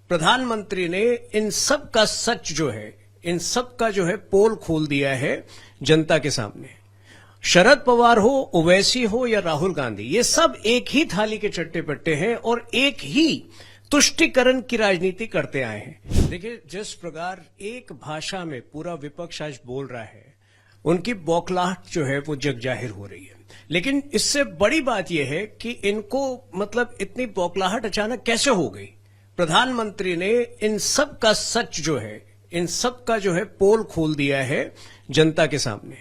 प्रधानमंत्री ने इन सब का सच जो है, इन सब का जो है पोल खोल दिया है जनता के सामने। शरद पवार हो, ओवैसी हो या राहुल गांधी, ये सब एक ही थाली के चट्टे पट्टे हैं और एक ही तुष्टीकरण की राजनीति करते आए हैं। देखिए, जिस प्रकार एक भाषा में पूरा विपक्ष आज बोल रहा है, उनकी बौखलाहट जो है वो जग जाहिर हो रही है। लेकिन इससे बड़ी बात यह है कि इनको मतलब इतनी बौखलाहट अचानक कैसे हो गई। प्रधानमंत्री ने इन सब का सच जो है, इन सब का जो है पोल खोल दिया है जनता के सामने।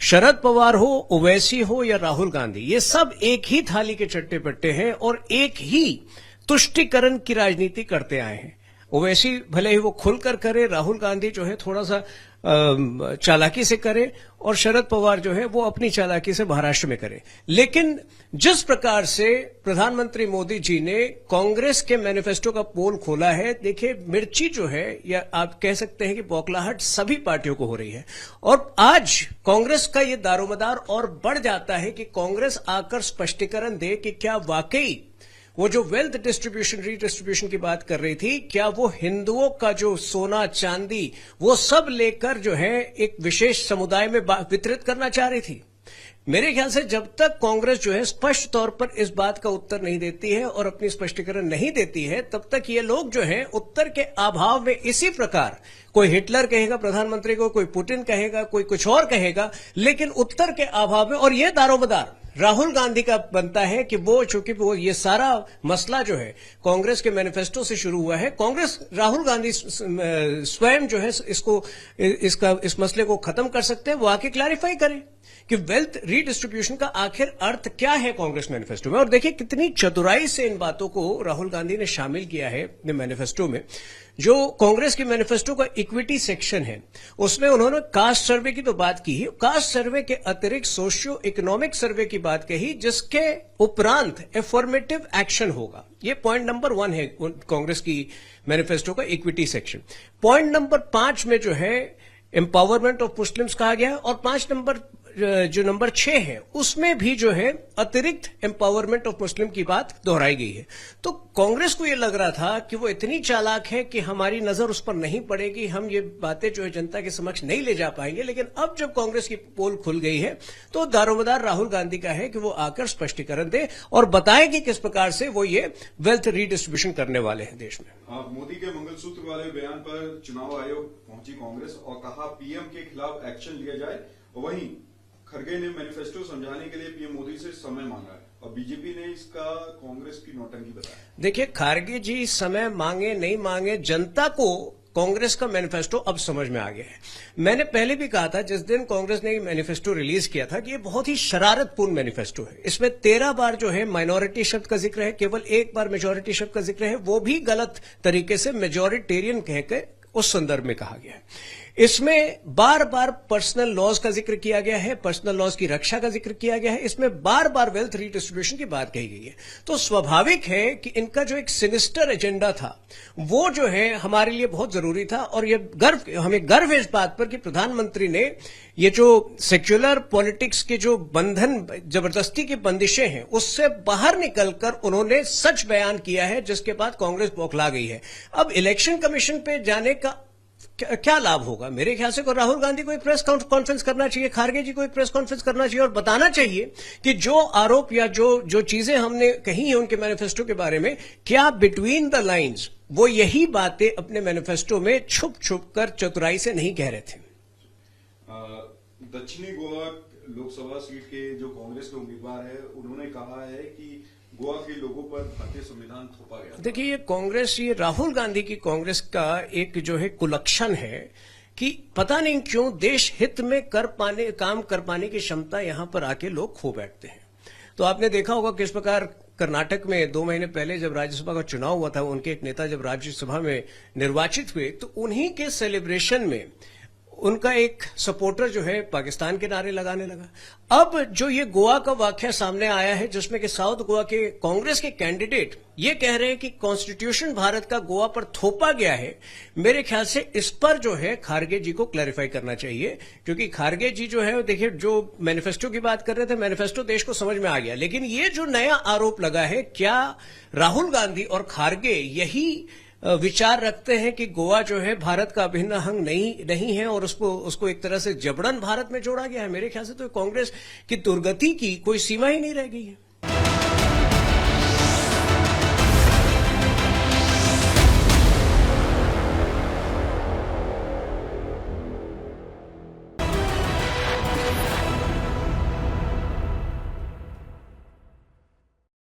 शरद पवार हो, ओवैसी हो या राहुल गांधी, ये सब एक ही थाली के चट्टे पट्टे हैं और एक ही तुष्टीकरण की राजनीति करते आए हैं। ओवैसी भले ही वो खुलकर करे, राहुल गांधी जो है थोड़ा सा चालाकी से करे और शरद पवार जो है वो अपनी चालाकी से महाराष्ट्र में करे। लेकिन जिस प्रकार से प्रधानमंत्री मोदी जी ने कांग्रेस के मैनिफेस्टो का पोल खोला है, देखिए मिर्ची जो है, या आप कह सकते हैं कि बौखलाहट सभी पार्टियों को हो रही है। और आज कांग्रेस का ये दारोमदार और बढ़ जाता है कि कांग्रेस आकर स्पष्टीकरण दे कि क्या वाकई वो जो वेल्थ डिस्ट्रीब्यूशन, रीडिस्ट्रीब्यूशन की बात कर रही थी, क्या वो हिंदुओं का जो सोना चांदी वो सब लेकर जो है एक विशेष समुदाय में वितरित करना चाह रही थी। मेरे ख्याल से जब तक कांग्रेस जो है स्पष्ट तौर पर इस बात का उत्तर नहीं देती है और अपनी स्पष्टीकरण नहीं देती है, तब तक ये लोग जो हैं उत्तर के अभाव में इसी प्रकार, कोई हिटलर कहेगा प्रधानमंत्री को, कोई पुतिन कहेगा, कोई कुछ और कहेगा, लेकिन उत्तर के अभाव में। और ये दारोमदार राहुल गांधी का बनता है कि वो, चूंकि वो ये सारा मसला जो है कांग्रेस के मैनिफेस्टो से शुरू हुआ है, कांग्रेस, राहुल गांधी स्वयं जो है इस मसले को खत्म कर सकते हैं। वो आके क्लैरिफाई करें कि वेल्थ रीडिस्ट्रीब्यूशन का आखिर अर्थ क्या है कांग्रेस मैनिफेस्टो में। और देखिए कितनी चतुराई से इन बातों को राहुल गांधी ने शामिल किया है अपने मैनिफेस्टो में। जो कांग्रेस के मैनिफेस्टो का इक्विटी सेक्शन है, उसमें उन्होंने कास्ट सर्वे की तो बात की ही, कास्ट सर्वे के अतिरिक्त सोशियो इकोनॉमिक सर्वे की बात कही, जिसके उपरांत एफर्मेटिव एक्शन होगा। ये पॉइंट नंबर 1 है कांग्रेस की मैनिफेस्टो का इक्विटी सेक्शन। पॉइंट नंबर 5 में जो है एम्पावरमेंट ऑफ मुस्लिम्स कहा गया है, और 5 नंबर जो नंबर 6 है उसमें भी जो है अतिरिक्त एम्पावरमेंट ऑफ मुस्लिम की बात दोहराई गई है। तो कांग्रेस को यह लग रहा था कि वो इतनी चालाक है कि हमारी नजर उस पर नहीं पड़ेगी, हम ये बातें जो है जनता के समक्ष नहीं ले जा पाएंगे। लेकिन अब जब कांग्रेस की पोल खुल गई है, तो दारोमदार राहुल गांधी का है कि वो आकर स्पष्टीकरण दे और बताए कि किस प्रकार से वो ये वेल्थ रीडिस्ट्रीब्यूशन करने वाले हैं देश में। मोदी के मंगलसूत्र वाले बयान पर चुनाव आयोग पहुंची कांग्रेस और कहा पीएम के खिलाफ एक्शन लिया जाए। वहीं खरगे ने मैनिफेस्टो समझाने के लिए पीएम मोदी से समय मांगा है और बीजेपी ने इसका कांग्रेस की नौटंकी बताया। देखिए, खरगे जी समय मांगे नहीं मांगे, जनता को कांग्रेस का मैनिफेस्टो अब समझ में आ गया है। मैंने पहले भी कहा था, जिस दिन कांग्रेस ने मैनिफेस्टो रिलीज किया था, कि ये बहुत ही शरारतपूर्ण मैनिफेस्टो है। इसमें 13 बार जो है माइनॉरिटी शब्द का जिक्र है, केवल 1 बार मेजॉरिटी शब्द का जिक्र है, वो भी गलत तरीके से मेजॉरिटेरियन कहकर उस संदर्भ में कहा गया है। इसमें बार बार पर्सनल लॉज का जिक्र किया गया है, पर्सनल लॉज की रक्षा का जिक्र किया गया है, इसमें बार बार वेल्थ रीडिस्ट्रीब्यूशन की बात कही गई है। तो स्वाभाविक है कि इनका जो एक सिनिस्टर एजेंडा था, वो जो है हमारे लिए बहुत जरूरी था। और ये हमें गर्व है इस बात पर कि प्रधानमंत्री ने ये जो सेक्युलर पॉलिटिक्स के जो बंधन, जबरदस्ती की बंदिशें हैं, उससे बाहर निकलकर उन्होंने सच बयान किया है, जिसके बाद कांग्रेस बौखला गई है। अब इलेक्शन कमीशन पे जाने का क्या लाभ होगा? मेरे ख्याल से राहुल गांधी को एक प्रेस कॉन्फ्रेंस करना चाहिए, खारगे जी को एक प्रेस कॉन्फ्रेंस करना चाहिए और बताना चाहिए कि जो आरोप या जो चीजें हमने कही हैं उनके मैनिफेस्टो के बारे में, क्या बिटवीन द लाइंस वो यही बातें अपने मैनिफेस्टो में छुप छुप कर चतुराई से नहीं कह रहे थे। दक्षिणी गोवा लोकसभा सीट के जो कांग्रेस के उम्मीदवार है, उन्होंने कहा है कि गोवा के लोगों पर भारतीय संविधान थोपा गया। देखिए, ये कांग्रेस, ये राहुल गांधी की कांग्रेस का एक जो है कुलक्षण है कि पता नहीं क्यों देश हित में काम कर पाने की क्षमता यहां पर आके लोग खो बैठते हैं। तो आपने देखा होगा किस प्रकार कर्नाटक में 2 महीने पहले जब राज्यसभा का चुनाव हुआ था, उनके एक नेता जब राज्यसभा में निर्वाचित हुए, तो उन्हीं के सेलिब्रेशन में उनका एक सपोर्टर जो है पाकिस्तान के नारे लगाने लगा। अब जो ये गोवा का वाकया सामने आया है, जिसमें कि साउथ गोवा के कांग्रेस के कैंडिडेट ये कह रहे हैं कि कॉन्स्टिट्यूशन भारत का गोवा पर थोपा गया है, मेरे ख्याल से इस पर जो है खारगे जी को क्लैरिफाई करना चाहिए। क्योंकि खारगे जी जो है, देखिए, जो मैनिफेस्टो की बात कर रहे थे, मैनिफेस्टो देश को समझ में आ गया, लेकिन ये जो नया आरोप लगा है, क्या राहुल गांधी और खारगे यही विचार रखते हैं कि गोवा जो है भारत का अभिन्न अंग नहीं है और उसको एक तरह से जबरन भारत में जोड़ा गया है। मेरे ख्याल से तो कांग्रेस की दुर्गति की कोई सीमा ही नहीं रह गई है।